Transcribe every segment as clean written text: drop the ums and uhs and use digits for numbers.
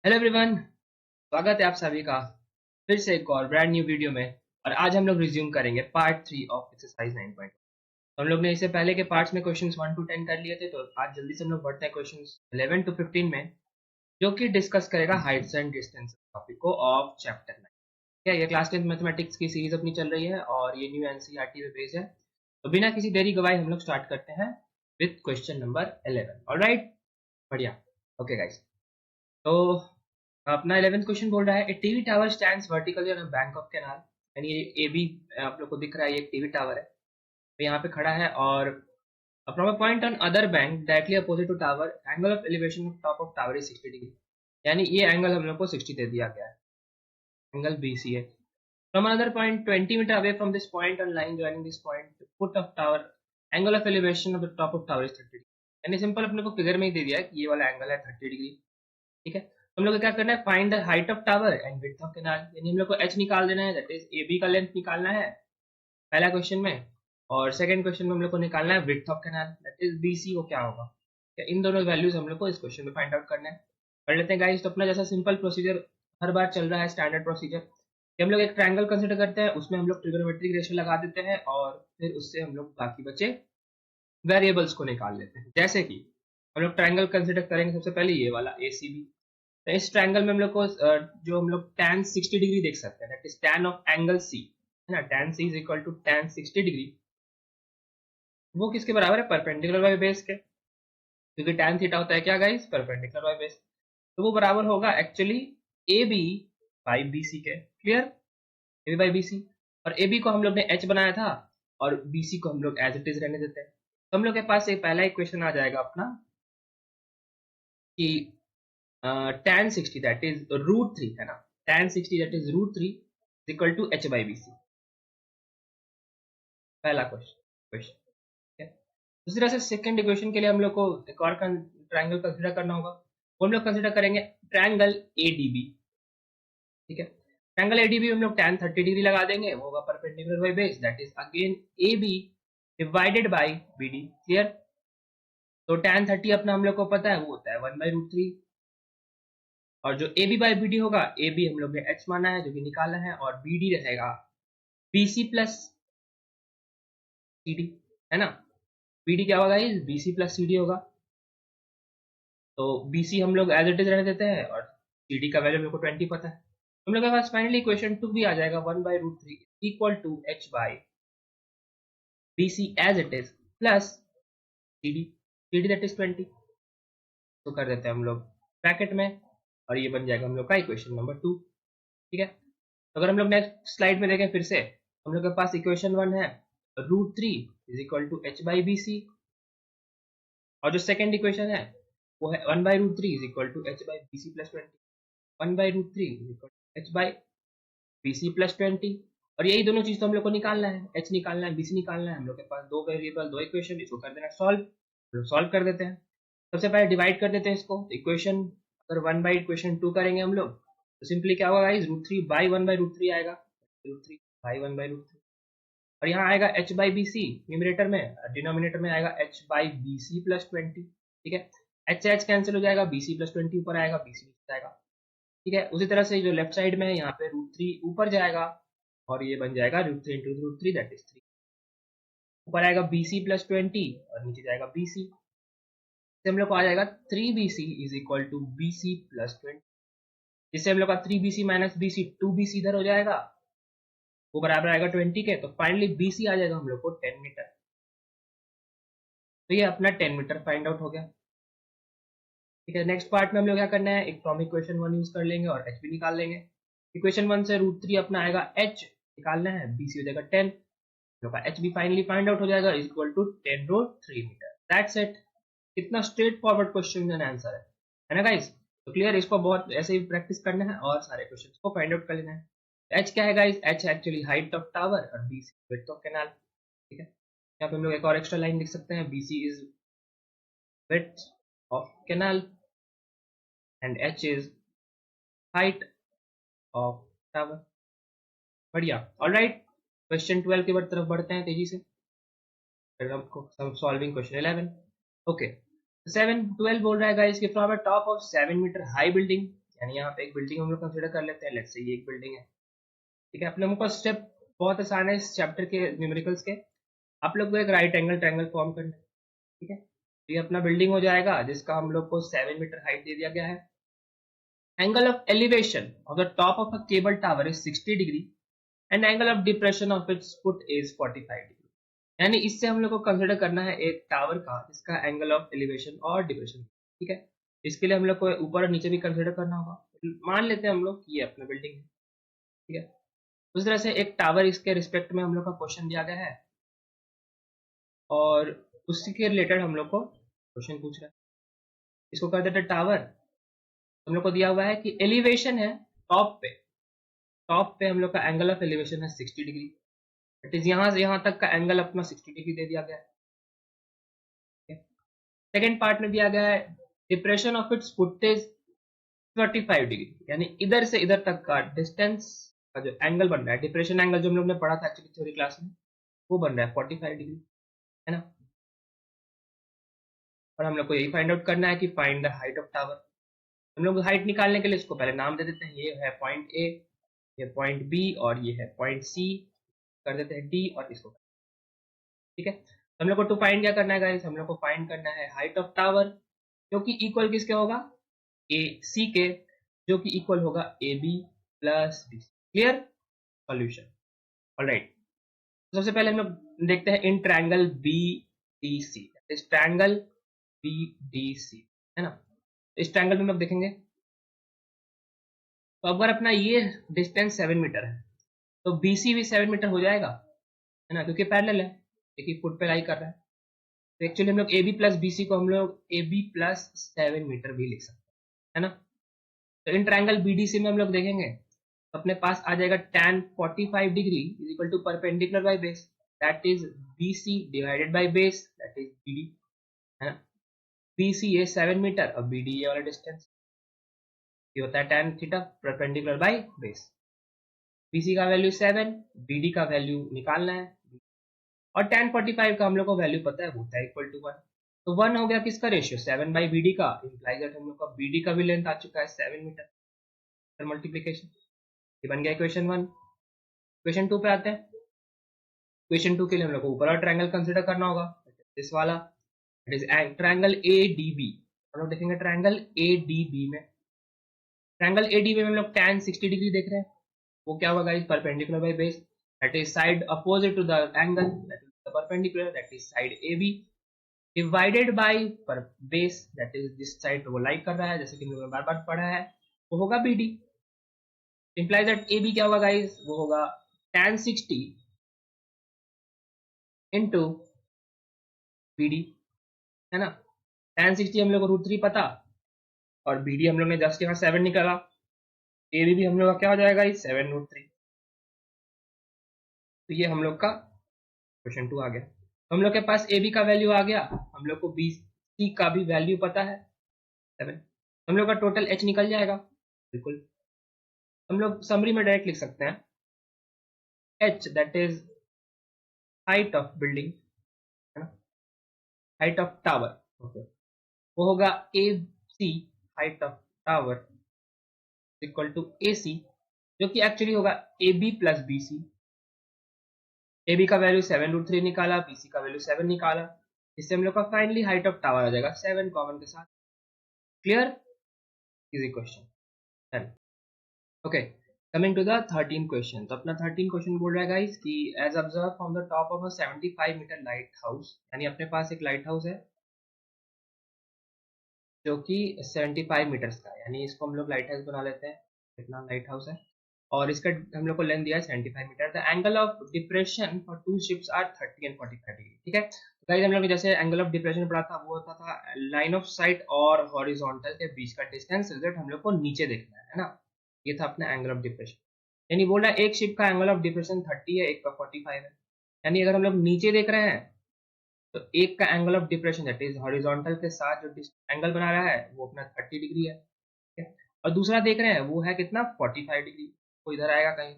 Hello everyone, स्वागत है आप सभी का फिर से एक और ब्रांड न्यू वीडियो में। और आज हम लोग रिज्यूम करेंगे पार्ट 3 ऑफ एक्सरसाइज 9 हम लोग ने इससे पहले के पार्ट्स में क्वेश्चंस 1 to 10 कर लिए थे, तो आज जल्दी से हम लोग बढ़ते हैं क्वेश्चंस 11 to 15 में, जो कि डिस्कस करेगा हाइट्स एंड डिस्टेंस टॉपिक को ऑफ चैप्टर 9। क्या ये क्लास 10 मैथमेटिक्स की सीरीज अपनी चल रही है और ये न्यू एनसीईआरटी पे बेस्ड है। तो बिना किसी देरी गवाए हम लोग स्टार्ट करते हैं विद क्वेश्चन नंबर 11। ऑलराइट, बढ़िया। ओके गाइस, तो अपना 11th क्वेश्चन बोल रहा है, A TV tower stands vertically on a bank of canal. यानी ये ए बी आप लोग को दिख रहा है, ये एक टीवी टावर है, तो यहाँ पे खड़ा है। और from a point on other bank directly opposite to tower, angle of elevation of top of tower is 60 degree. यानी ये एंगल हम लोग को 60 दे दिया गया है, एंगल बी सी है। From another point 20 metre away from this point on line joining this point foot of tower, angle of elevation of the top of tower is 30 degree. यानी सिंपल अपने को फिगर में ही दे दिया है कि ये वाला एंगल है 30 डिग्री। ठीक है, हम लोग को क्या करना है, find the height of tower and width of canal. यानी हम लोग को एच निकाल देना है, दैट इज ए बी का लेंथ निकालना है पहला क्वेश्चन में। और सेकंड क्वेश्चन में हम लोग को निकालना है width of canal, that is B C, वो क्या होगा। इन दोनों वैल्यूज हम लोग को इस क्वेश्चन में फाइंड आउट करना है। कर लेते हैं गाइस। तो अपना जैसा सिंपल प्रोसीजर हर बार चल रहा है, स्टैंडर्ड प्रोसीजर, कि हम लोग एक ट्रायंगल कंसिडर करते हैं, उसमें हम लोग ट्रिग्नोमेट्रिक रेशियो लगा देते हैं और फिर उससे हम लोग बाकी बचे वेरिएबल्स को निकाल लेते हैं। जैसे कि हम लोग ट्रायंगल कंसिडर करेंगे सबसे पहले ये वाला ए सी बी। तो इस ट्रायंगल में हम लोग को जो हम लोग tan 60 डिग्री देख सकते हैं, that is tan of angle C, है ना। tan c is equal to tan 60 degree, वो किसके बराबर है, परपेंडिकुलर बाय बेस के। क्योंकि tan थीटा होता है क्या गाइस, परपेंडिकुलर बाय बेस। तो वो बराबर होगा actually A B by B C के। Clear, A B by B C. और ए बी को हम लोग ने एच बनाया था और बी सी को हम लोग एज इट इज रहने देते हैं। तो हम लोग के पास एक पहला इक्वेशन आ जाएगा अपना कि tan 60 that is root three, है ना। tan 60 that is root three equal to H by B C, पहला क्वेश्चन। ठीक है, दूसरी तरह से सेकंड इक्वेशन के लिए हम लोग को एक और ट्रायंगल कंसीडर करना होगा। वो हम लोग कंसीडर करेंगे ट्रायंगल ए डी बी। ठीक है, ट्रायंगल ए डी बी हम लोग tan 30 डिग्री लगा देंगे, वो होगा perpendicular by base, that is again A B divided by B D. Clear, तो tan 30 अपना हम लोग को पता है, वो होता है 1/√3। और जो A B by B D होगा, ए बी हम लोग ने एच माना है जो कि निकाला है, और बी डी रहेगा B C plus C D, है ना। बी डी क्या होगा, B C plus C D होगा। तो बी सी हम लोग एज इट इज रहने देते हैं और सी डी का वैल्यू मेरे को 20 पता है। हम लोग के पास फाइनली इक्वेशन 2 भी आ जाएगा, 1/√3 equal to H by B C as it is plus C D that is 20। तो कर देते हैं हम लोग ब्रैकेट में, और ये बन जाएगा हम लोग का इक्वेशन नंबर 2। ठीक है, तो अगर हम लोग नेक्स्ट स्लाइड में देखें फिर से, हम लोग के पास इक्वेशन 1 है √3 is equal to H by B C, और जो सेकंड इक्वेशन है वो है 1/√3 is equal to H by B C plus 20। 1/√3 is equal to H by B C plus 20। और यही दोनों चीज तो हम लोग को निकालना है, एच निकालना है, बी सी निकालना है। हम लोग के पास दो वेरिएबल, दो इक्वेशन, इसको कर देना सॉल्व। सॉल्व कर देते हैं। सबसे पहले डिवाइड कर देते हैं इसको, इक्वेशन अगर 1 बाई इक्वेशन 2 करेंगे हम लोग, तो सिंपली क्या होगा गाइस, √3 बाई 1/√3 आएगा, √3 बाई 1/√3। और यहाँ आएगा H by B C numerator में, डिनोमिनेटर में आएगा H by B C plus 20। ठीक है, एच से एच कैंसिल हो जाएगा, बी सी प्लस 20 ऊपर आएगा, बी सी नीचे जाएगा। ठीक है, उसी तरह से जो लेफ्ट साइड में है यहाँ पे √3 ऊपर जाएगा, और ये बन जाएगा √3 इंटू √3 दैट इज 3। ऊपर आएगा बी सी प्लस 20 और नीचे जाएगा बी सी, से हम लोग को आ जाएगा 3bc is equal to B C plus 20। जिससे हम लोग का 3bc minus B C 2bc इधर हो जाएगा, वो बराबर आएगा 20 के। तो फाइनली bc आ जाएगा हम लोग को 10 मीटर। तो ये अपना 10 मीटर फाइंड आउट हो गया। ठीक है, नेक्स्ट पार्ट में हम लोग क्या करना है, एक फ्रॉम इक्वेशन 1 यूज कर लेंगे और एच भी निकाल लेंगे। इक्वेशन 1 से √3 अपना आएगा एच निकालना है, bc हो जाएगा 10, लोग का एच भी फाइनली फाइंड आउट हो जाएगा is equal to 10√3 metre. That's it. कितना straight forward question and answer है ना गाइस। तो क्लियर, इसको बहुत ऐसे ही प्रैक्टिस करना है और सारे क्वेश्चंस को फाइंड आउट कर लेना है। एच क्या है guys, H actually height of tower और B C width of canal. ठीक है, यहाँ पे हम लोग एक और एक्स्ट्रा लाइन लिख सकते हैं, B C is width of canal and H is height of tower. बढ़िया, ऑलराइट। क्वेश्चन 12 की तरफ बढ़ते हैं तेजी से, फिर हम सॉल्विंग क्वेश्चन 11। ओके, 7 12 बोल रहा है गाइस कि from a top of 7 metre high building, यानी यहाँ पे एक बिल्डिंग हम लोग कंसिडर कर लेते हैं, लेट्स से ये एक बिल्डिंग है, ठीक है। अपने लोगों का स्टेप बहुत आसान है इस चैप्टर के न्यूमेरिकल्स के। आप लोग को एक राइट एंगल ट्रायंगल फॉर्म करना है, ठीक है। तो ये अपना बिल्डिंग हो जाएगा जिसका हम लोग को 7 मीटर हाइट दे दिया गया है। Angle of elevation of the top of a cable tower is 60 degree and angle of depression of its foot is 45 degree. यानी इससे हम लोग को कंसिडर करना है एक टावर का जिसका एंगल ऑफ एलिवेशन और डिप्रेशन, ठीक है। इसके लिए हम लोग को ऊपर और नीचे भी कंसिडर करना होगा। मान लेते हैं हम लोग कि ये अपना बिल्डिंग है, ठीक है। उस तरह से एक टावर इसके रिस्पेक्ट में हम लोग का क्वेश्चन दिया गया है और उसी के रिलेटेड हम लोग को क्वेश्चन पूछ रहा है। इसको कर देते टावर। हम लोग को दिया हुआ है कि एलिवेशन है टॉप पे हम लोग का एंगल ऑफ एलिवेशन है 60 डिग्री। इट इज यहाँ से यहाँ तक का एंगल अपना 60 डिग्री दे दिया गया है। सेकेंड पार्ट में दिया गया है depression of its foot is 45 degree, यानी इधर से इधर तक का डिस्टेंस का जो एंगल बन रहा है, डिप्रेशन एंगल जो हम लोग ने पढ़ा था एक्चुअली थ्योरी क्लास में, वो बन रहा है 45 डिग्री, है ना। और हम लोग को यही फाइंड आउट करना है कि find the height of tower. हम लोग हाइट निकालने के लिए इसको पहले नाम दे देते हैं, ये है पॉइंट ए, ये पॉइंट बी और ये है पॉइंट सी, कर देते हैं डी और इसको, ठीक है। तो हम लोग को टू फाइंड क्या करना है गाइस, हम लोग को फाइंड करना है हाइट ऑफ टावर जो कि इक्वल किसके होगा, ए सी के, जो कि इक्वल होगा A B plus B. Clear solution, alright. सबसे पहले हम लोग देखते हैं इन ट्रायंगल बी डी सी, इस ट्रायंगल बी डी सी, है ना। इस ट्रायंगल में हम लोग देखेंगे तो अगर अपना ये डिस्टेंस 7 मीटर है तो बीसी भी 7 मीटर हो जाएगा, है ना, क्योंकि पैरेलल है, देखिए फुट पे लाई कर रहा है। तो एक्चुअली हम लोग A B plus B C को हम लोग ए बी प्लस 7 मीटर भी लिख सकते हैं, है ना। तो इन ट्रायंगल बी डी सी में हम लोग देखेंगे तो अपने पास आ जाएगा tan 45 degree is equal to perpendicular by base, that is B C divided by base, that is B D, है ना। बी सी ये 7 मीटर और बी डी ये वाला डिस्टेंस, ये होता है tan theta perpendicular by base. BC का वैल्यू 7, बीडी का वैल्यू निकालना है और tan 45 का हम लोग को वैल्यू पता है, वो होता है इक्वल टू 1। तो 1 हो गया किसका रेशियो, 7 बाई बी डी का, इंप्लाइज दैट हम लोग का बीडी का भी लेंथ आ चुका है 7 मीटर। फिर मल्टीप्लीकेशन, ये बन गया इक्वेशन 1। इक्वेशन 2 पे आते हैं। इक्वेशन 2 के लिए हम लोग को ऊपर और ट्रायंगल कंसीडर करना होगा, दिस वाला, it is triangle A D B. हम लोग देखेंगे ट्रायंगल ए डी बी में, ट्रायंगल ए डी बी में हम लोग tan 60 डिग्री देख रहे हैं, वो क्या होगा guys, perpendicular by base, that is side opposite to the angle, that is the perpendicular, that is side AB divided by per base, that is this side वो लाइक कर रहा है जैसे कि हम लोगों ने बार बार पढ़ा है, वो होगा BD। implies that AB क्या होगा गाइस, वो होगा tan 60 into BD, है ना। tan 60 हम लोग को √3 पता और BD हम लोग ने जस्ट यहाँ 7 निकाला, AB भी हम लोग का क्या हो जाएगा, 7√3। तो ये हम लोग का क्वेश्चन 2 आ गया। तो हम लोग के पास ए बी का वैल्यू आ गया, हम लोग को बी सी का भी वैल्यू पता है 7, हम लोग का टोटल एच निकल जाएगा बिल्कुल। हम लोग समरी में डायरेक्ट लिख सकते हैं H, that is height of building, है ना, हाइट ऑफ टावर, ओके, वो होगा A C, height of tower equal to A C, जो कि एक्चुअली होगा A B plus B C. A B का वैल्यू 7√3 निकाला, बी सी का वैल्यू 7 निकाला, इससे हम लोग का फाइनली हाइट ऑफ टावर आ जाएगा 7 कॉमन के साथ। Clear, easy question. Okay, coming to the 13 question. तो अपना 13 क्वेश्चन बोल रहा है गाइस कि as observe from the top of a 75 metre lighthouse, यानी अपने पास एक लाइट हाउस है जो कि 75 मीटर्स का है, यानी इसको हम लोग लाइट हाउस बना लेते हैं, कितना लाइट हाउस है, और इसका हम लोग को लेंथ दिया है 75 metre. The angle of depression for two ships are 30 and 45 degree, ठीक है। तो गाइस हम लोग जैसे एंगल ऑफ डिप्रेशन पढ़ा था, वो होता था लाइन ऑफ साइट और हॉरिजॉन्टल के बीच का डिस्टेंस, रिजल्ट हम लोग को नीचे देखना है ना। ये था अपना एंगल ऑफ डिप्रेशन। यानी बोल रहा है एक शिप का एंगल ऑफ डिप्रेशन 30 है, एक का 45 है, यानी अगर हम लोग नीचे देख रहे हैं तो एक का angle of depression that is horizontal के साथ जो एंगल बना रहा है वो अपना 30 डिग्री है, ठीक है? और दूसरा देख रहे हैं वो है कितना 45 डिग्री, वो इधर आएगा कहीं,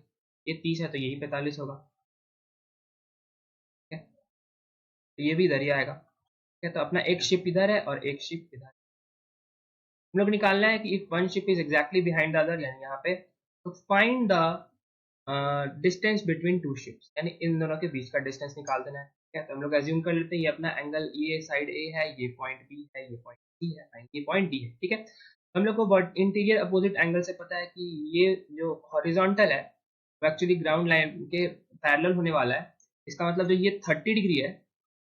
ये 30 है तो यही 45 होगा, ठीक है। तो ये भी इधर ही आएगा, ठीक है। तो अपना एक शिप इधर है और एक शिप इधर, हम लोग निकालना है कि if one ship is exactly behind the other, यानी यहाँ पे तो find the distance between two ships, यानी इन दोनों के बीच का डिस्टेंस निकाल देना है। ठीक है, तो हम लोग एज्यूम कर लेते हैं ये अपना एंगल, ये साइड ए है, ये पॉइंट बी है, ये पॉइंट सी है, ये पॉइंट डी है। ठीक है, हम लोग को इंटीरियर अपोजिट एंगल से पता है कि ये जो हॉरिजॉन्टल है वो एक्चुअली ग्राउंड लाइन के पैरेलल होने वाला है। इसका मतलब जो ये 30 डिग्री है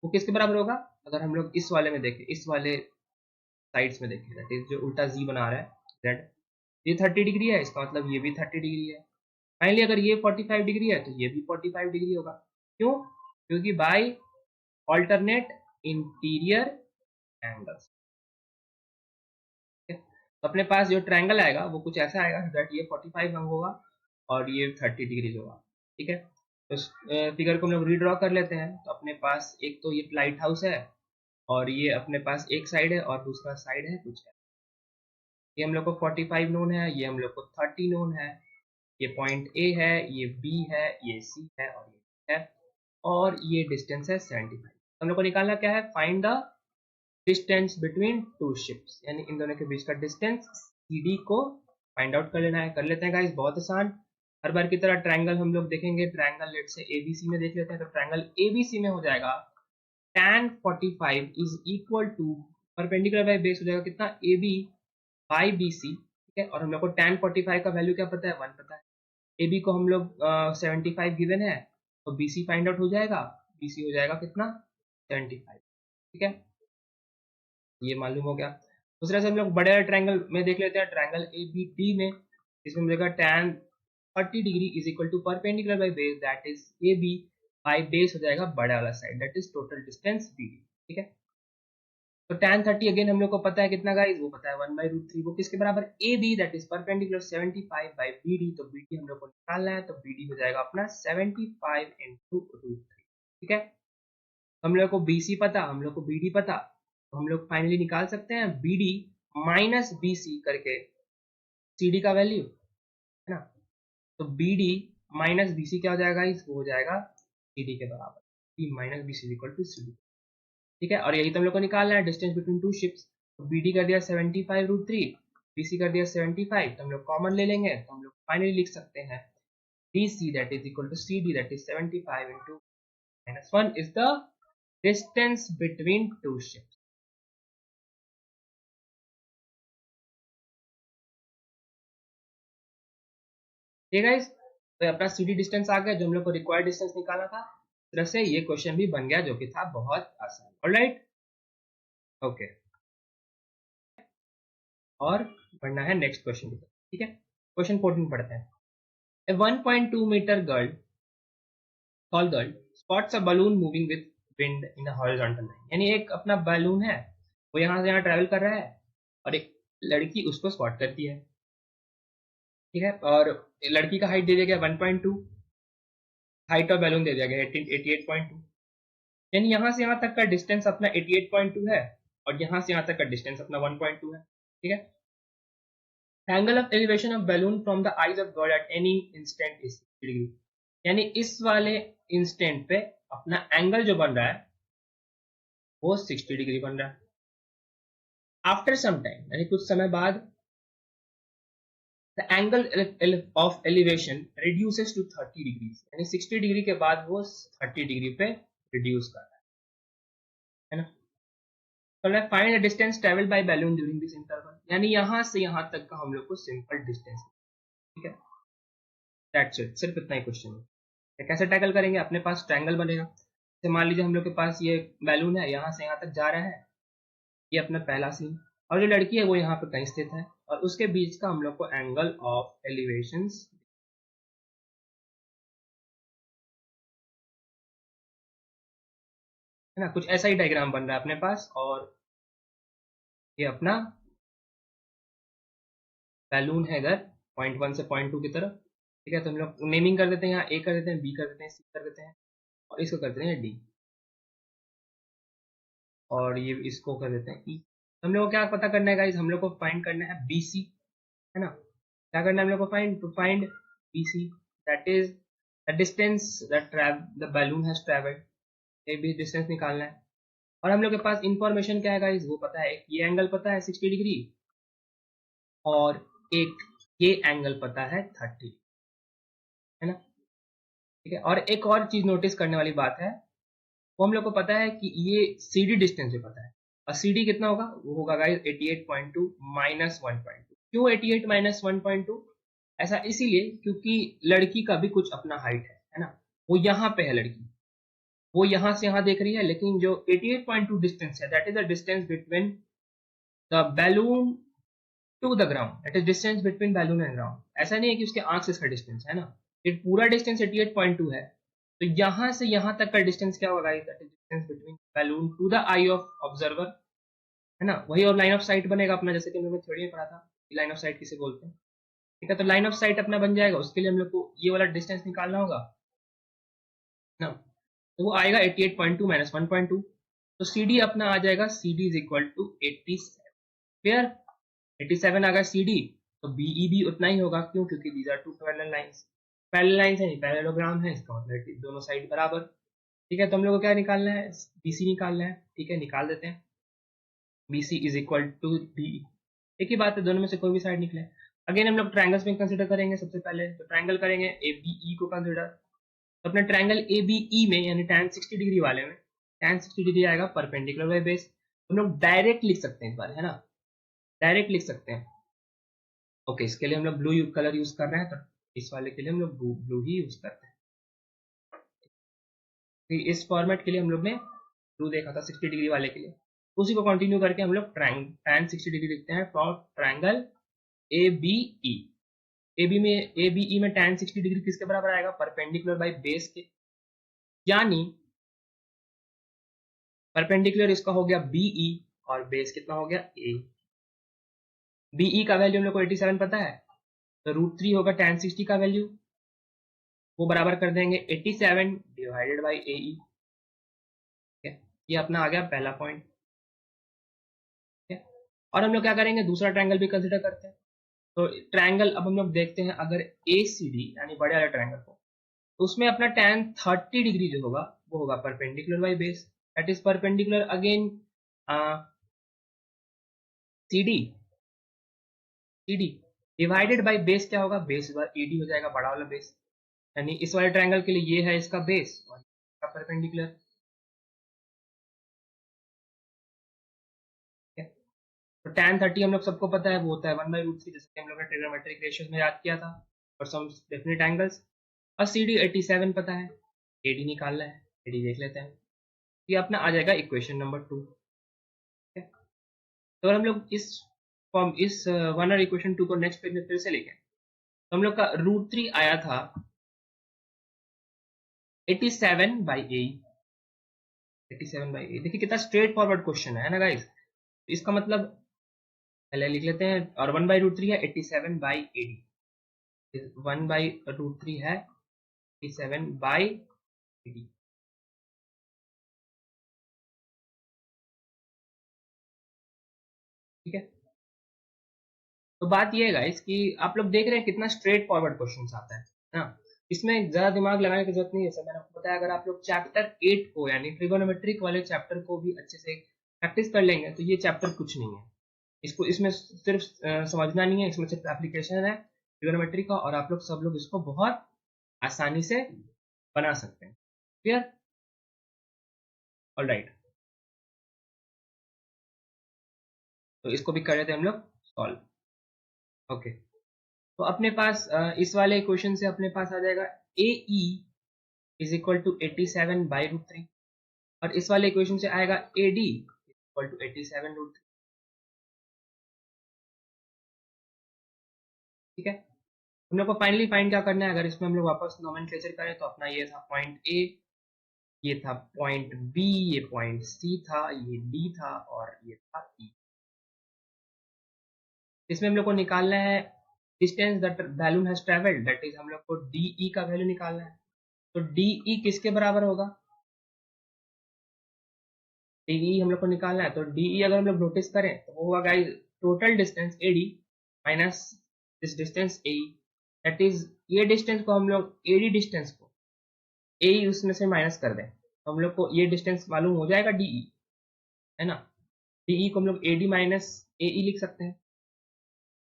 वो किसके बराबर होगा, अगर हम लोग इस वाले में देखें, इस वाले साइड्स में देखें, दैट इज जो उल्टा जी बना रहा है जेड, ये 30 डिग्री है, इसका मतलब ये भी 30 डिग्री है। फाइनली अगर ये 45 डिग्री है तो ये भी 45 डिग्री होगा। क्यों? क्योंकि बाय ऑल्टरनेट इंटीरियर एंगल्स। तो अपने पास जो ट्रायंगल आएगा वो कुछ ऐसा आएगा दैट ये 45 अंग होगा और ये 30 डिग्रीज होगा। ठीक है, तो फिगर को हम लोग रीड्रॉ कर लेते हैं। तो अपने पास एक तो ये लाइट हाउस है और ये अपने पास एक साइड है और दूसरा साइड है कुछ है। ये हम लोग को 45 नोन है, ये हम लोग को 30 नोन है, ये पॉइंट ए है, ये बी है, ये सी है और ये है, और ये डिस्टेंस है 75। हम लोग को निकालना क्या है, find the distance between two ships, यानी इन दोनों के बीच का डिस्टेंस CD को फाइंड आउट कर लेना है। कर लेते हैं गाइस, बहुत आसान। हर बार की तरह ट्रायंगल हम लोग देखेंगे, ट्रायंगल लेट से ABC में देख लेते हैं। तो ट्रायंगल ABC में हो जाएगा tan 45 is equal to perpendicular by base हो जाएगा कितना, AB बाई BC। ठीक है, और हम लोग को tan 45 का वैल्यू क्या पता है, 1 पता है। AB को हम लोग 75 गिवन है, तो BC फाइंड आउट हो जाएगा, BC हो जाएगा कितना, 75। ठीक है, ये मालूम हो गया। दूसरा से हम लोग बड़े ट्रायंगल में देख लेते हैं, ट्रायंगल ABD में, इसमें मिलेगा tan 30 degree is equal to perpendicular by base that is AB by base हो जाएगा बड़ा वाला side, that is total distance BD। ठीक है, तो tan 30 अगेन हम लोग को पता है कितना गाइस, वो पता है 1/√3, वो किसके बराबर, AB that is perpendicular 75 by BD। तो BD हम लोग को निकालना है, तो BD हो जाएगा अपना 75 into √3। ठीक है, हम लोग को BC पता, हम लोग को BD पता, तो हम लोग फाइनली निकाल सकते हैं BD माइनस BC करके CD का वैल्यू, है ना। तो BD माइनस BC क्या हो जाएगा, वो हो जाएगा CD के बराबर, B minus BC equal to CD। ठीक है, और यही तो हम लोग को निकालना है डिस्टेंस बिटवीन टू शिप्स। तो BD कर दिया 75√3, BC कर दिया 75, तो हम लोग कॉमन ले लेंगे, तो हम लोग फाइनली लिख सकते हैं BC that is equal to CD that is 75 into -1 is the distance between two ships। ठीक है गाइस, तो अपना CD डिस्टेंस आ गया जो हम लोग को रिक्वायर्ड डिस्टेंस निकालना था। इस तरह से ये क्वेश्चन भी बन गया जो कि था बहुत आसान। ऑलराइट, ओके, और बढ़ना है नेक्स्ट क्वेश्चन की तरफ। ठीक है, क्वेश्चन 14 पढ़ते हैं। A 1.2 meter tall girl spots a balloon moving with wind in a horizontal line, यानी एक अपना बैलून है वो यहाँ से यहाँ ट्रैवल कर रहा है और एक लड़की उसको स्पॉट करती है। ठीक है, और लड़की का हाइट दे दिया गया 1.2, हाइट ऑफ बैलून दे दिया गया 88.2, यानी यहाँ से यहाँ तक का डिस्टेंस अपना 88.2 है और यहाँ से यहाँ तक का डिस्टेंस अपना 1.2 है। ठीक है, angle of elevation of balloon from the eyes of God at any instant is 60 degree, यानी इस वाले इंस्टेंट पे अपना एंगल जो बन रहा है वो 60 डिग्री बन रहा है। आफ्टर सम टाइम, यानी कुछ समय बाद, the angle of elevation reduces to 30 degree, यानी 60 डिग्री के बाद वो 30 डिग्री पे रिड्यूस कर रहा है ना। तो find the distance travelled by balloon during this interval, यानी यहाँ से यहाँ तक का हम लोग को सिंपल डिस्टेंस। ठीक है, दैट्स इट, सिर्फ इतना ही क्वेश्चन है। कैसे टैकल करेंगे, अपने पास ट्रायंगल बनेगा। तो मान लीजिए हम लोग के पास ये बैलून है, यहाँ से यहाँ तक जा रहा है, ये अपना पहला सीन, और जो लड़की है वो यहाँ पे कहीं स्थित है और उसके बीच का हम लोग को एंगल ऑफ एलिवेशन, है ना। कुछ ऐसा ही डायग्राम बन रहा है अपने पास, और ये अपना बैलून है इधर पॉइंट 1 से पॉइंट 2 की तरफ। ठीक है, तो हम लोग नेमिंग कर देते हैं, यहाँ ए कर देते हैं, बी कर देते हैं, सी कर देते हैं, और इसको कर देते हैं डी, और ये इसको कर देते हैं ई। हम लोग को क्या पता करना है गाइस, हम लोग को फाइंड करना है BC, है ना। क्या करना है हम लोग को, find BC that is the distance that the balloon has travelled, ये भी डिस्टेंस निकालना है। और हम लोग के पास इंफॉर्मेशन क्या है गाइस, वो पता है, ये एंगल पता है 60 डिग्री, और एक ये एंगल पता है 30, है ना, ठीक है। और एक और चीज नोटिस करने वाली बात है, वो हम लोग को पता है कि ये CD डिस्टेंस भी पता है, और CD कितना होगा, वो होगा गाइस 88.2 माइनस 1.2। क्यों 88 माइनस 1.2? ऐसा इसीलिए क्योंकि लड़की का भी कुछ अपना हाइट है ना, वो यहाँ पे है लड़की, वो यहाँ से यहाँ देख रही है, लेकिन जो 88.2 डिस्टेंस है, that is the distance between the balloon to the ground, that is distance between balloon and ground. ऐसा नहीं है कि उसके आंख से इसका डिस्टेंस है ना, ये पूरा डिस्टेंस 88.2 है, तो यहाँ से यहाँ तक का डिस्टेंस क्या होगा, that is distance between balloon to the eye of observer, है ना। वही और लाइन ऑफ साइट बनेगा अपना, जैसे कि हमने थ्योरी में पढ़ा था, लाइन ऑफ साइट किसे बोलते हैं, ठीक है। तो लाइन ऑफ साइट अपना बन जाएगा, उसके लिए हम लोग को ये वाला डिस्टेंस निकालना होगा ना, तो वो आएगा 88.2 माइनस 1.2, तो CD अपना आ जाएगा, CD is equal to 87, clear. 87 आ गया CD, तो BE भी उतना ही होगा, क्यों, क्योंकि these are two parallel lines, parallel lines है, पैरेललोग्राम है, इसका मतलब कि दोनों साइड बराबर, ठीक है। तो हम लोग को क्या निकालना है, BC निकालना है, ठीक है, निकाल देते हैं। BC is equal to DE, एक ही बात है, दोनों में से कोई भी साइड निकले। अगेन हम लोग ट्रायंगल्स में कंसीडर करेंगे, सबसे पहले तो ट्रायंगल करेंगे ABE को कंसीडर, तो अपने ट्रायंगल ABE में यानी tan 60 डिग्री वाले में tan 60 डिग्री आएगा परपेंडिकुलर बाय बेस, हम लोग डायरेक्ट लिख सकते हैं इस बार, है ना, डायरेक्ट लिख सकते हैं। ओके, इसके लिए हम लोग ब्लू कलर यूज कर रहे हैं, तो इस वाले के लिए हम लोग ब्लू ही यूज करते हैं। फिर इस फॉर्मेट के लिए हम लोग ने ब्लू देखा था 60 डिग्री वाले के लिए, उसी को कंटिन्यू करके हम लोग tan 60 डिग्री लिखते हैं फॉर ट्रायंगल ABE। ABE में tan 60 डिग्री किसके बराबर आएगा, परपेंडिकुलर बाय बेस के, यानी परपेंडिकुलर इसका हो गया BE और बेस कितना हो गया A। BE का वैल्यू हम लोग को 87 पता है, तो √3 होगा tan 60 का वैल्यू, वो बराबर कर देंगे 87 डिवाइडेड बाई AE, ठीक है। ये अपना आ गया पहला पॉइंट, ठीक है। और हम लोग क्या करेंगे, दूसरा ट्रायंगल भी कंसिडर करते हैं। तो ट्रायंगल अब हम लोग देखते हैं, अगर ACD यानी बड़े वाले ट्रायंगल को, तो उसमें अपना tan 30 डिग्री जो होगा वो होगा perpendicular by base, that is perpendicular again CD divided by base, क्या होगा, बेस बार ED हो जाएगा, बड़ा वाला बेस, यानी इस वाले ट्रायंगल के लिए ये है इसका बेस और इसका परपेंडिकुलर, ठीक है। तो tan 30 हम लोग सबको पता है, वो होता है 1/√3, जैसे कि हम लोग ने ट्रिग्नोमेट्रिक रेशियोज में याद किया था फॉर सम डेफिनेट एंगल्स। और CD 87 पता है, AD निकालना है, AD देख लेते हैं, ये अपना आ जाएगा इक्वेशन नंबर 2, ठीक है। तो अगर हम लोग इस वन और इक्वेशन 2 को नेक्स्ट पेज में फिर से लिखें, तो हम लोग का √3 आया था 87/A, 87/A, देखिए कितना स्ट्रेट फॉरवर्ड क्वेश्चन है ना गाइस, इसका मतलब पहले लिख लेते हैं, और 1/√3 है 87/AD, 1/√3 है 87/AD, ठीक है। तो बात ये है गाइस कि आप लोग देख रहे हैं कितना स्ट्रेट फॉरवर्ड क्वेश्चन आता है ना, इसमें ज्यादा दिमाग लगाने की जरूरत नहीं है, सब मैंने आपको बताया। अगर आप लोग चैप्टर 8 को यानी ट्रिगोनोमेट्रिक वाले चैप्टर को भी अच्छे से प्रैक्टिस कर लेंगे, तो ये चैप्टर कुछ नहीं है, इसको इसमें सिर्फ समझना नहीं है, इसमें सिर्फ एप्लीकेशन है ट्रिगोनोमेट्री का, और आप लोग सब लोग इसको बहुत आसानी से बना सकते हैं, क्लियर, ऑलराइट। तो इसको भी कर लेते हैं हम लोग सॉल्व, ओके। तो अपने पास इस वाले क्वेश्चन से अपने पास आ जाएगा AE इज इक्वल टू 87/√3, और इस वाले इक्वेशन से आएगा AD इक्वल टू 87√3, ठीक है। हम लोग को फाइनली फाइंड क्या करना है, अगर इसमें हम लोग वापस नोमेनक्लेचर करें, तो अपना ये था पॉइंट A, ये था पॉइंट B, ये पॉइंट C था, ये D था, और ये था E। इसमें हम लोग को निकालना है distance that balloon has travelled, that is हम लोग को DE का वैल्यू निकालना है। तो DE किसके बराबर होगा, DE हम लोग को निकालना है, तो DE अगर हम लोग नोटिस करें तो वो होगा guys total distance AD minus this distance AE, that is ये डिस्टेंस को हम लोग AD डिस्टेंस को AE उसमें से माइनस कर दें, तो हम लोग को ये डिस्टेंस मालूम हो जाएगा DE, है ना। DE को हम लोग AD माइनस AE लिख सकते हैं,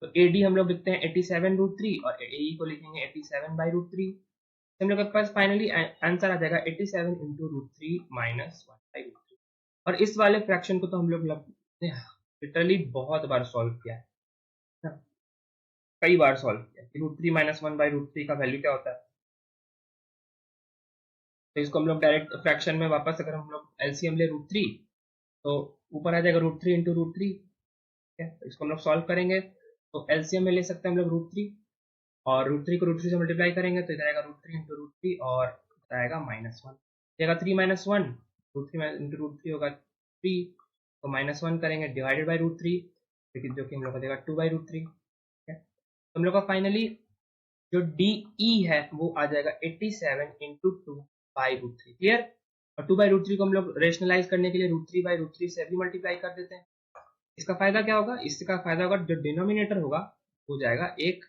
तो AD हम लोग लिखते हैं 87√3 और AE को लिखेंगे 87/√3। हम लोग के पास फाइनली आंसर आ जाएगा 87 इंटू √3 माइनस 1/√3। और इस वाले फ्रैक्शन को तो हम लोग लिटरली बहुत बार सॉल्व किया है ना, कई बार सॉल्व किया कि √3 माइनस 1/√3 का वैल्यू क्या होता है। तो इसको हम लोग डायरेक्ट फ्रैक्शन में वापस अगर हम लोग एलसीएम ले √3 तो ऊपर आ जाएगा √3 इंटू √3। ठीक है, तो इसको हम लोग सॉल्व करेंगे तो एलसीएम में ले सकते हैं हम लोग √3 और √3 को √3 से मल्टीप्लाई करेंगे तो इधर आएगा √3 इंटू √3 और इधर आएगा -1 जाएगा 3 - 1 √3 इंटू √3 होगा 3 तो -1 करेंगे डिवाइडेड बाई √3 लेकिन जो कि हम लोग का देगा 2/√3। तो हम लोग का फाइनली जो DE है वो आ जाएगा 87 इंटू 2/√3। क्लियर। और 2/√3 को हम लोग रेशनलाइज करने के लिए √3/√3 से भी मल्टीप्लाई कर देते हैं। इसका फायदा क्या होगा, इसका फायदा होगा जो डिनोमिनेटर होगा हो जाएगा एक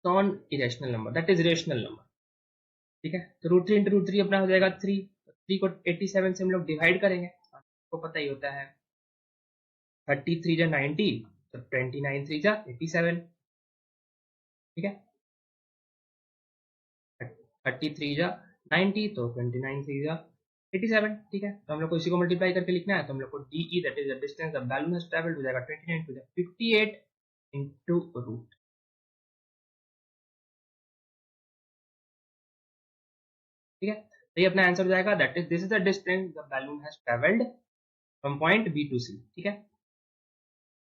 non irrational number that is rational number. ठीक है, तो √3 इंटू √3 अपना हो जाएगा 3। 3 को 87 से हम लोग डिवाइड करेंगे, आपको पता ही होता है 33 जा 90 तो 29 3 जा 87। ठीक है, 33 जा 90 तो 29 3 जा 87। ठीक है, तो हम लोग को इसी को मल्टीप्लाई करके लिखना है तो हम लोग को DE that is the distance the balloon has travelled हो जाएगा 29 टू द 58 इंटू रूट। ठीक है, तो ये अपना आंसर हो जाएगा that is this is the distance the balloon has travelled from point B to C। ठीक है,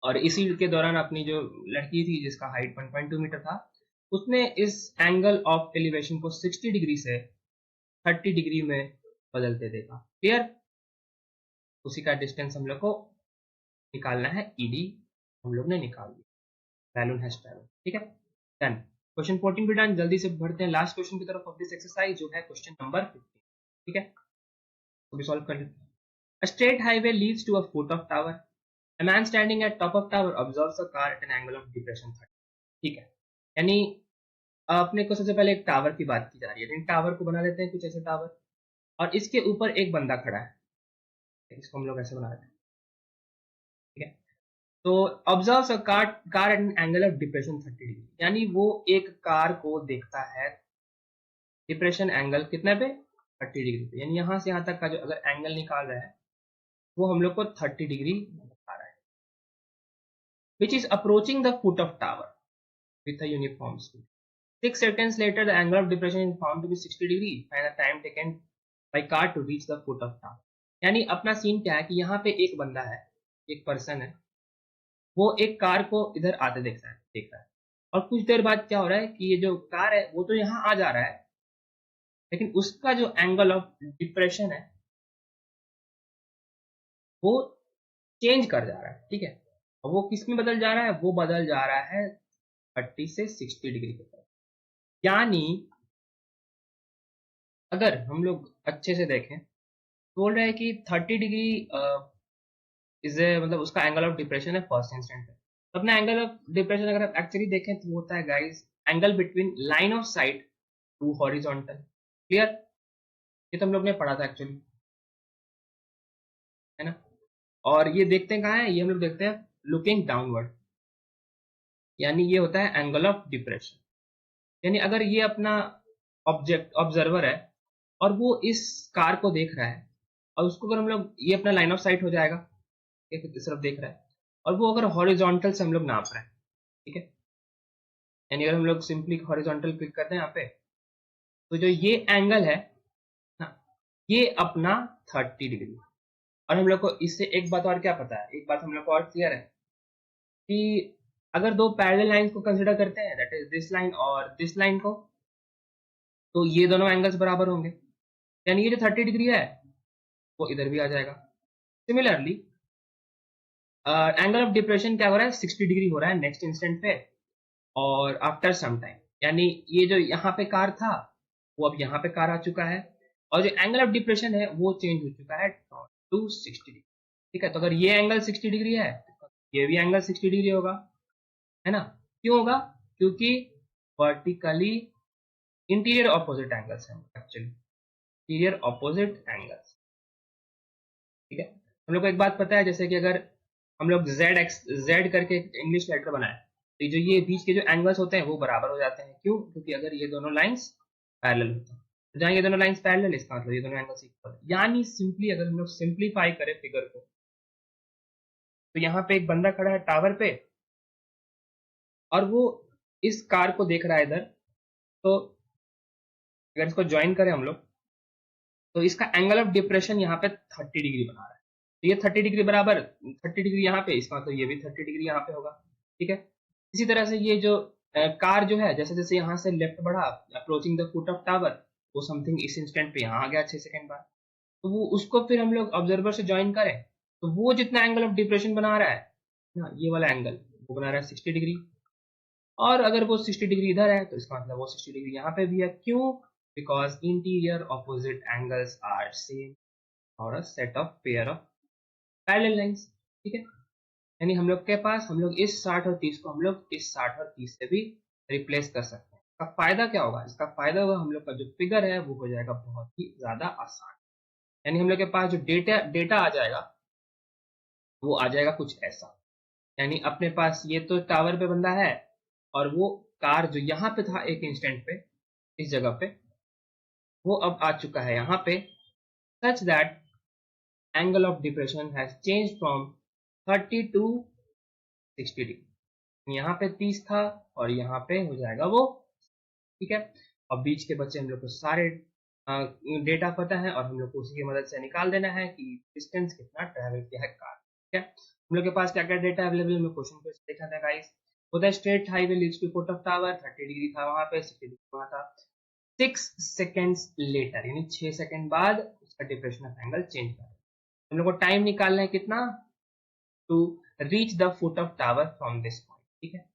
और इसी के दौरान अपनी जो लड़की थी जिसका हाइट 1.2 मीटर था उसने इस एंगल ऑफ एलिवेशन को 60 डिग्री से 30 डिग्री में बदलते देखा। क्लियर, उसी का डिस्टेंस हम लोग को निकालना है ED, हम लोग ने निकाल दिया, बैलून हैज ट्रैवल्ड। ठीक है, डन। क्वेश्चन 14 भी डन। जल्दी से बढ़ते हैं लास्ट क्वेश्चन की तरफ ऑफ दिस एक्सरसाइज जो है क्वेश्चन नंबर 15। ठीक है, तो भी सॉल्व कर लेते हैं। A straight highway leads to a foot of tower. A man standing at top of tower observes a car at an angle of depression 30. ठीक है, यानी अपने को सबसे पहले एक टावर की बात की जा रही है, लेकिन टावर को बना लेते हैं कुछ ऐसे टावर और इसके ऊपर एक बंदा खड़ा है, इसको हम लोग ऐसे बना लेते हैं। ठीक है, तो observe a car eight an angle of depression 30 degree, यानी वो एक कार को देखता है डिप्रेशन एंगल कितने पे 30 डिग्री पे, यानी यहां से यहां तक का जो अगर एंगल निकाल रहा है वो हम लोग को 30 डिग्री बता रहा है, which is approaching the foot of tower with a uniform speed. 6 seconds later, the angle of depression is found to be 60 degree. Find the time taken by car to reach the foot of tower. यानी अपना scene क्या है कि यहाँ पे एक बंदा है, एक पर्सन है, वो एक कार को इधर आते देख रहा है और कुछ देर बाद क्या हो रहा है कि ये जो कार है वो तो यहाँ आ जा रहा है लेकिन उसका जो एंगल ऑफ डिप्रेशन है वो चेंज कर जा रहा है। ठीक है, और वो किस में बदल जा रहा है, वो बदल जा रहा है 30 से 60 डिग्री की तरफ। यानी अगर हम लोग अच्छे से देखें तो बोल रहे हैं कि 30 डिग्री इज मतलब उसका एंगल ऑफ डिप्रेशन है फर्स्ट इंस्टेंट पे। तो अपना एंगल ऑफ डिप्रेशन अगर आप एक्चुअली देखें तो होता है guys angle between line of sight to horizontal. Clear, ये तो हम लोग ने पढ़ा था एक्चुअली, है ना। और ये देखते हैं कहाँ है, ये हम लोग देखते हैं लुकिंग डाउनवर्ड, यानी ये होता है एंगल ऑफ डिप्रेशन। यानी अगर ये अपना ऑब्जेक्ट ऑब्जर्वर है और वो इस कार को देख रहा है और उसको अगर हम लोग ये अपना लाइन ऑफ साइट हो जाएगा एक तरफ देख रहा है और वो अगर हॉरिजॉन्टल से हम लोग नाप रहे हैं। ठीक है, यानी अगर हम लोग सिंपली हॉरिजॉन्टल क्लिक करते हैं यहाँ पे तो जो ये एंगल है ना ये अपना 30 डिग्री। और हम लोग को इससे एक बात और क्या पता है, एक बात हम लोग को और क्लियर है कि अगर दो पैरेलल लाइंस को कंसीडर करते हैं दैट इज दिस लाइन और दिस लाइन को, तो ये दोनों एंगल्स बराबर होंगे, यानी ये जो 30 डिग्री है वो इधर भी आ जाएगा। सिमिलरली एंगल ऑफ डिप्रेशन क्या हो रहा है 60 डिग्री हो रहा है नेक्स्ट इंस्टेंट पे और आफ्टर सम टाइम, यानी ये जो यहाँ पे कार था वो अब यहाँ पे कार आ चुका है और जो एंगल ऑफ डिप्रेशन है वो चेंज हो चुका है टू 60 डिग्री। ठीक है, तो अगर ये एंगल 60 डिग्री है तो ये भी एंगल 60 डिग्री होगा, है ना। क्यों होगा, क्योंकि वर्टिकली इंटीरियर ऑपोजिट एंगल्स हैं एक्चुअली, इंटीरियर ऑपोजिट एंगल्स। ठीक है, हम लोग को एक बात पता है जैसे कि अगर हम लोग जेड करके इंग्लिश लेटर बनाए, तो जो ये बीच के जो एंगल्स होते हैं वो बराबर हो जाते हैं। क्यों? क्योंकि अगर ये दोनों लाइंस पैरेलल होते हैं, तो जहाँ ये दोनों लाइंस पैरेलल, इसका मतलब ये दोनों एंगल्स इक्वल। यानी सिंपली अगर हम लोग सिंप्लीफाई करें फिगर को, तो यहाँ पे एक बंदा खड़ा है टावर पे, और वो इस कार को देख रहा है इधर। तो अगर इसको ज्वाइन करें हम लोग, तो इसका एंगल ऑफ डिप्रेशन यहाँ पे 30 डिग्री बना रहा है। तो ये 30 डिग्री बराबर 30 डिग्री यहाँ पे, इसका मतलब ये भी 30 डिग्री यहाँ पे होगा। ठीक है। इसी तरह से ये जो कार जो है, जैसे जैसे यहाँ से लेफ्ट बढ़ा approaching the foot of tower, वो समथिंग इस इंस्टेंट पे यहाँ आ गया 6 सेकंड बाद। तो वो उसको फिर हम लोग ऑब्जर्वर से ज्वाइन करें, तो वो जितना एंगल ऑफ डिप्रेशन बना रहा है ना, ये वाला एंगल वो बना रहा है 60 डिग्री। और अगर वो 60 डिग्री इधर है, तो इसका मतलब वो 60 डिग्री यहाँ पे भी है। क्यों? Because interior opposite angles are same और a set of pair of parallel lines. ठीक है। यानी हम लोग के पास, हम लोग इस 60 और 30 को हम लोग इस 60 और 30 से भी रिप्लेस कर सकते हैं। इसका फायदा क्या होगा? इसका फायदा होगा हम लोग का जो फिगर है वो हो जाएगा बहुत ही ज्यादा आसान। यानी हम लोग के पास जो डेटा डेटा आ जाएगा वो आ जाएगा कुछ ऐसा। यानी अपने पास ये तो टावर पे बंदा है, और वो कार जो यहाँ पे था एक इंस्टेंट पे इस जगह पे, वो अब आ चुका है यहाँ पे, such that angle of depression has change from 30 to 60 degree. यहाँ पे 30 था और यहाँ पे हो जाएगा वो। ठीक है। अब बीच के बच्चे हम लोग को सारे डेटा पता है, और हम लोग को उसी की मदद से निकाल देना है कि डिस्टेंस कितना ट्रैवल किया है कार। ठीक है। हम लोग के पास क्या क्या डेटा अवेलेबल, में क्वेश्चन को देखा था गाइस। वो the straight highway leads to foot of tower, 30 degree था वहां पे, 60 डिग्री वहां था। 6 सेकेंड्स लेटर, यानी 6 सेकेंड बाद उसका डिप्रेशन ऑफ एंगल चेंज कर। हम लोग को टाइम निकालना है कितना, to reach the foot of tower from this point. ठीक है।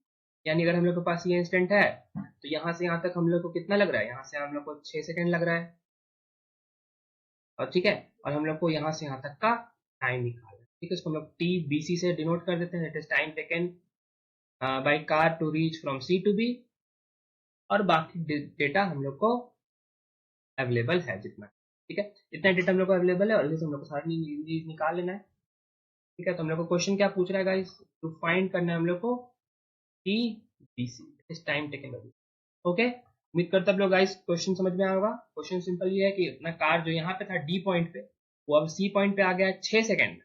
यानी अगर हम लोग के पास ये इंस्टेंट है, तो यहाँ से यहाँ तक हम लोग को कितना लग रहा है, यहाँ से हम लोग को 6 सेकेंड लग रहा है। और ठीक है, और हम लोग को यहाँ से यहाँ तक का टाइम निकालना है। ठीक है। इसको हम लोग टी बी सी से डिनोट कर देते हैं, it is time taken by car to reach from C to B. और बाकी डेटा हम लोग को अवेलेबल है जितना। ठीक है। इतना डेटा हम लोग को अवेलेबल है, और इसे हम लोग को सारी चीज निकाल लेना है। ठीक है। तो हम लोग को क्वेश्चन क्या पूछ रहा है गाइस, टू फाइंड करना है हम लोग को टी बी सी, इस टाइम टेकन। ओके। उम्मीद करता हूँ गाइस क्वेश्चन समझ में आया होगा। क्वेश्चन सिंपल ये है कि अपना कार जो यहाँ पे था डी पॉइंट पे, वो अब सी पॉइंट पे आ गया है 6 सेकेंड।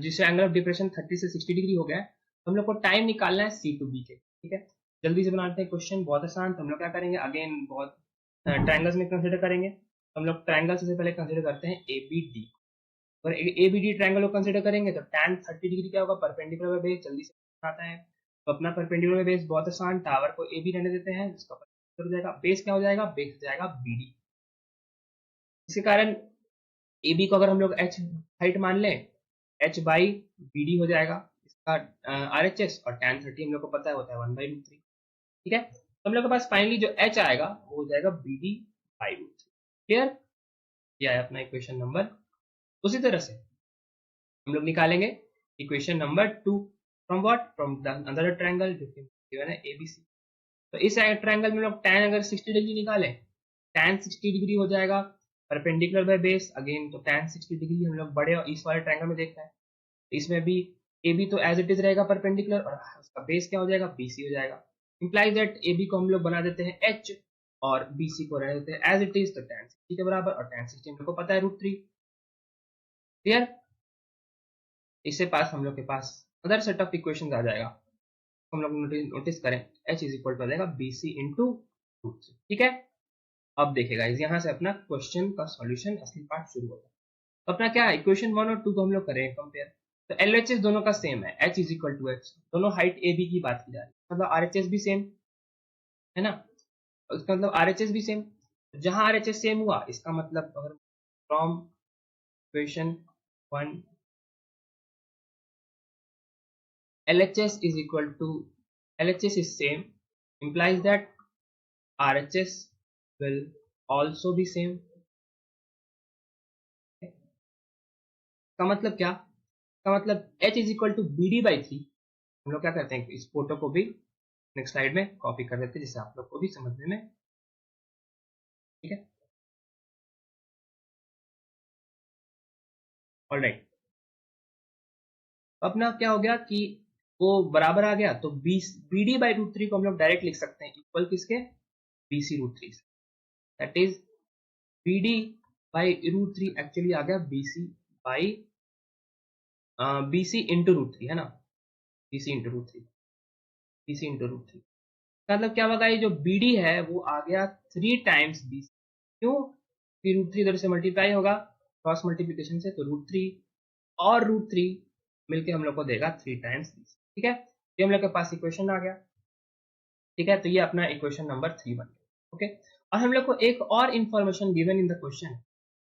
जिससे एंगल ऑफ डिप्रेशन 30 से 60 डिग्री हो गया है। तो हम लोग को टाइम निकालना है सी टू बी के। ठीक है। जल्दी से बनाते हैं क्वेश्चन, बहुत आसान। तो हम लोग क्या करेंगे, अगेन बहुत ट्रायंगल्स में कंसिडर करेंगे। तो हम लोग ट्रायंगल से पहले कंसिडर करते हैं ए बी डी। और ए बी डी ट्रायंगल को कंसिडर करेंगे तो tan 30 डिग्री क्या होगा, परपेंडिकुलर बेस। जल्दी से आता है। तो अपना परपेंडिकुलर बेस बहुत आसान, टावर को ए बी रहने देते हैं, इसका हो जाएगा बेस क्या हो जाएगा, बेस हो जाएगा बी डी। इसके कारण ए बी को अगर हम लोग एच हाइट मान लें, एच बाई बी डी हो जाएगा इसका आर एच एस। और tan 30 हम लोग को पता है होता है 1/√3। ठीक है। तो हम लोग के पास फाइनली जो एच आएगा वो हो जाएगा B D by root three. Clear? यह है अपना इक्वेशन नंबर। उसी तरह से हम लोग निकालेंगे equation number 2 from what, from the other triangle जो कि गिवन है एबीसी। तो इस ट्रायंगल में लोग tan अगर 60 डिग्री निकालें, tan 60 डिग्री हो जाएगा परपेंडिकुलर बाय बेस। अगेन तो tan 60 डिग्री हम लोग बड़े और इस वाले ट्रायंगल में देखते हैं, इसमें भी ए बी तो एज इट इज रहेगा परपेंडिकुलर, और उसका बेस क्या हो जाएगा, बी सी हो जाएगा। इंप्लाइज दैट ए बी को हम लोग बना देते हैं एच, और बी सी को रहने देते हैं एज इट इज, तो tan 60 के बराबर। और tan 60 हम लोग को पता है √3। क्लियर? इससे पास हम लोग के पास अदर सेट ऑफ इक्वेशन आ जाएगा। हम लोग नोटिस करें, एच इज इक्वल टू आ जाएगा बी सी इंटू √3। ठीक है। अब देखिएगा यहाँ से अपना क्वेश्चन का सॉल्यूशन असली पार्ट शुरू होगा। तो अपना क्या है, इक्वेशन 1 और 2 को हम लोग करें कंपेयर। तो एल एच एस दोनों का सेम है, H is equal to H, दोनों हाइट ए बी की बात की जा रही है, मतलब आर एच एस भी सेम है ना। इसका मतलब आर एच एस भी सेम। जहां आर एच एस सेम हुआ, इसका मतलब अगर from equation 1 LHS is equal to LHS is same, implies that RHS will also be same। का मतलब क्या, का मतलब H is equal to BD/3। हम लोग क्या करते हैं, इस फोटो को भी नेक्स्ट स्लाइड में कॉपी कर देते हैं, जिससे आप लोग को भी समझने में। ठीक है। ऑलराइट। अपना क्या हो गया कि वो बराबर आ गया, तो B D by root three को हम लोग डायरेक्ट लिख सकते हैं इक्वल किसके, बी सी रूट थ्री से। That is B D by root three actually आ गया B C by B C into root three, है ना, B C into root three, B C into root three. मतलब क्या होगा, ये जो बी डी है वो आ गया 3 टाइम्स बी सी। क्यों, कि रूट थ्री इधर से मल्टीप्लाई होगा क्रॉस मल्टीप्लीकेशन से, तो रूट थ्री और रूट थ्री मिलके हम लोग को देगा 3 टाइम्स बी सी। ठीक है, ये हम लोग के पास इक्वेशन आ गया। ठीक है, तो ये अपना इक्वेशन नंबर 3 बन गया। ओके, और हम लोग को एक और information given in the question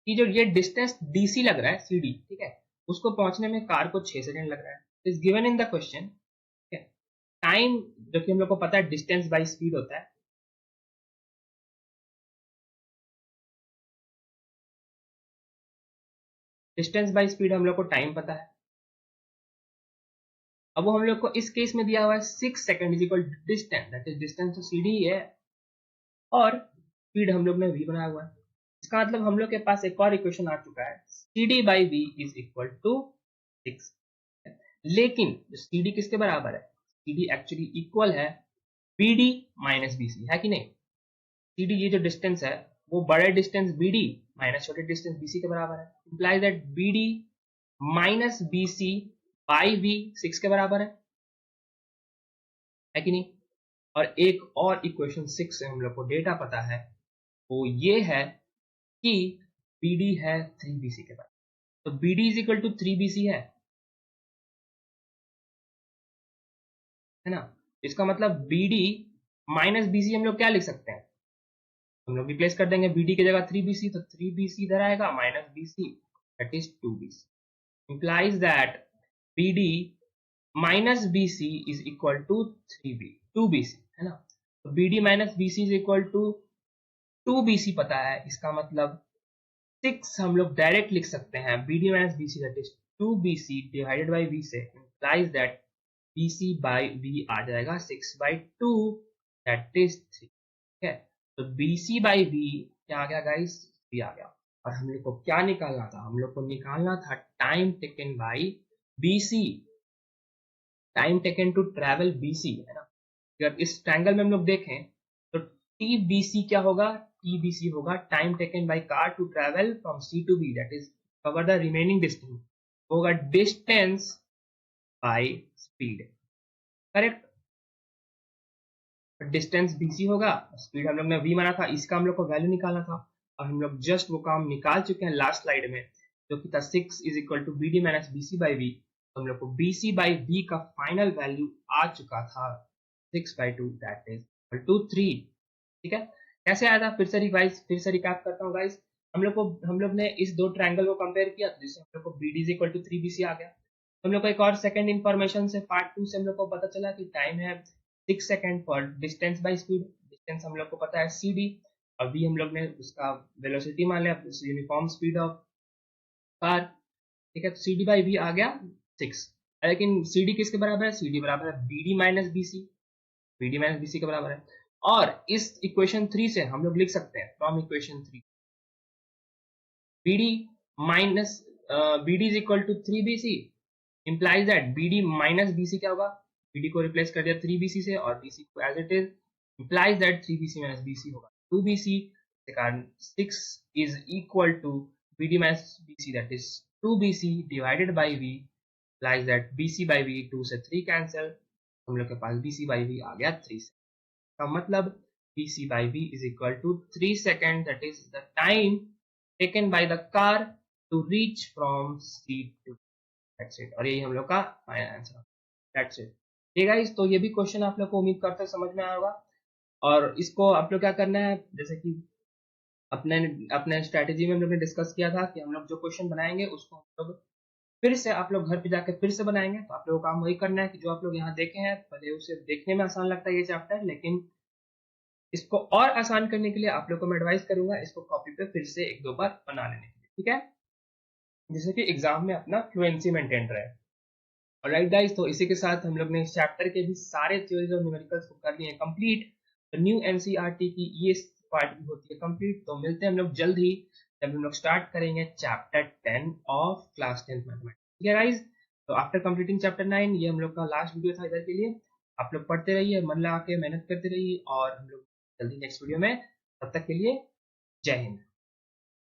कि जो ये डिस्टेंस डीसी लग रहा है सीडी, ठीक है, उसको पहुंचने में कार को 6 सेकंड लग रहा है, is given in the question. ठीक है, टाइम जो कि हम लोग को पता है डिस्टेंस बाय स्पीड होता है, डिस्टेंस बाय स्पीड हम लोग को टाइम पता है। अब वो हम लोग को इस केस में दिया हुआ है 6 second is equal distance, that is distance तो सीडी है और स्पीड हम लोग ने v बनाया हुआ है। इसका मतलब हम लोग के पास एक और इक्वेशन आ चुका है, cd by v is equal to 6। लेकिन cd किसके बराबर है, cd एक्चुअली इक्वल है bd माइनस bc, है कि नहीं। cd ये जो डिस्टेंस है वो बड़े डिस्टेंस bd माइनस छोटे डिस्टेंस bc के बराबर है, implies that bd minus bc by v 6 के बराबर है कि नहीं। और एक और इक्वेशन 6 से हम लोग को डेटा पता है, वो ये है कि BD है 3BC के बराबर, तो BD is equal to 3BC है ना। इसका मतलब BD माइनस BC हम लोग क्या लिख सकते हैं, हम लोग रिप्लेस कर देंगे BD की जगह 3BC, तो 3BC इधर आएगा minus BC that is 2BC, implies that BD minus BC is equal to 2BC, है ना। तो BD minus BC is equal to 2BC पता है, इसका मतलब 6 हम लोग डायरेक्ट लिख सकते हैं BD minus BC that is 2BC divided by V से, implies that BC by V आ जाएगा 6/2 दैट इज 3। ठीक है, तो BC बाई V क्या आ गया गाइस, V आ गया। और हम लोग को क्या निकालना था, हम लोग को निकालना था time taken by BC, time taken to travel BC, है ना। अगर इस ट्रायंगल में हम लोग देखें तो TBC क्या होगा, TBC होगा time taken by car to travel from C to B, that is cover the remaining distance, होगा distance by speed, correct. Distance BC होगा, स्पीड हम लोग ने V माना था, इसका हम लोग को वैल्यू निकालना था, और हम लोग जस्ट वो काम निकाल चुके हैं लास्ट स्लाइड में, जो कि था 6 is equal to BD minus BC by V। तो हम लोग को BC बाई V का फाइनल वैल्यू आ चुका था 6/2 दैट इज इक्वल टू 3। ठीक है, कैसे आया था, फिर से रिकैप करता हूँ गाइस। हम लोग ने इस दो ट्रायंगल को कंपेयर किया, तो जिससे हम लोग को BD is equal to 3BC आ गया। हम लोग को एक और सेकंड इंफॉर्मेशन से पार्ट 2 से हम लोग को पता चला कि टाइम है 6 second for distance by speed, distance हम लोग को पता है CD, और V हम लोग ने उसका वेलोसिटी मान लिया, यूनिफॉर्म स्पीड ऑफ कार। ठीक है, तो CD बाई V आ गया 6, लेकिन CD किसके बराबर है, CD बराबर है BD minus BC, BD minus BC के बराबर है। और इस इक्वेशन 3 से हम लोग लिख सकते हैं, from equation 3 BD minus BD is equal to 3BC, implies that BD minus BC क्या होगा, BD को रिप्लेस कर दिया 3BC से और BC को as it is, implies that 3BC minus BC होगा 2BC, के कारण 6 is equal to BD minus BC that is 2BC divided by V, implies that BC by V 2 से 3 कैंसिल, हम लोग के पास BC by V आ गया 3 से, का मतलब BC by V is equal to 3 seconds, that is the time taken by the car to reach from C to, that's it। और यही हम लोग का फाइनल आंसर, that's it। ठीक है गाइस, तो ये भी क्वेश्चन आप लोग को उम्मीद करते समझ में आया होगा। और इसको आप लोग क्या करना है, जैसे कि अपने अपने स्ट्रेटेजी में हम लोग ने डिस्कस किया था कि हम लोग जो क्वेश्चन बनाएंगे उसको हम लोग फिर से आप लोग घर पे जाके फिर से बनाएंगे। तो आप लोगों को काम वही करना है कि जो आप लोग यहाँ देखे हैं, पहले उसे देखने में आसान लगता है ये चैप्टर, लेकिन इसको और आसान करने के लिए आप लोग को मैं एडवाइस करूंगा इसको कॉपी पे फिर से 1-2 बार बना लेने के लिए, ठीक है, जिससे कि एग्जाम में अपना फ्लुएंसी मेंटेन रहे। ऑलराइट गाइस, तो इसी के साथ हम लोग ने इस चैप्टर के भी सारे थ्योरीज और न्यूमेरिकल्स को कर लिए कंप्लीट। तो न्यू एनसीईआरटी की ये पार्ट भी होती है कंप्लीट। तो मिलते हैं हम लोग जल्द ही, जब हम लोग स्टार्ट करेंगे चैप्टर 10 ऑफ क्लास 10 मैथमेटिक्स। ठीक है गाइस, तो आफ्टर कंप्लीटिंग चैप्टर 9 ये हम लोग का लास्ट वीडियो था इधर के लिए। आप लोग पढ़ते रहिए, मन लगा के मेहनत करते रहिए, और हम लोग जल्दी नेक्स्ट वीडियो में, तब तक के लिए जय हिंद।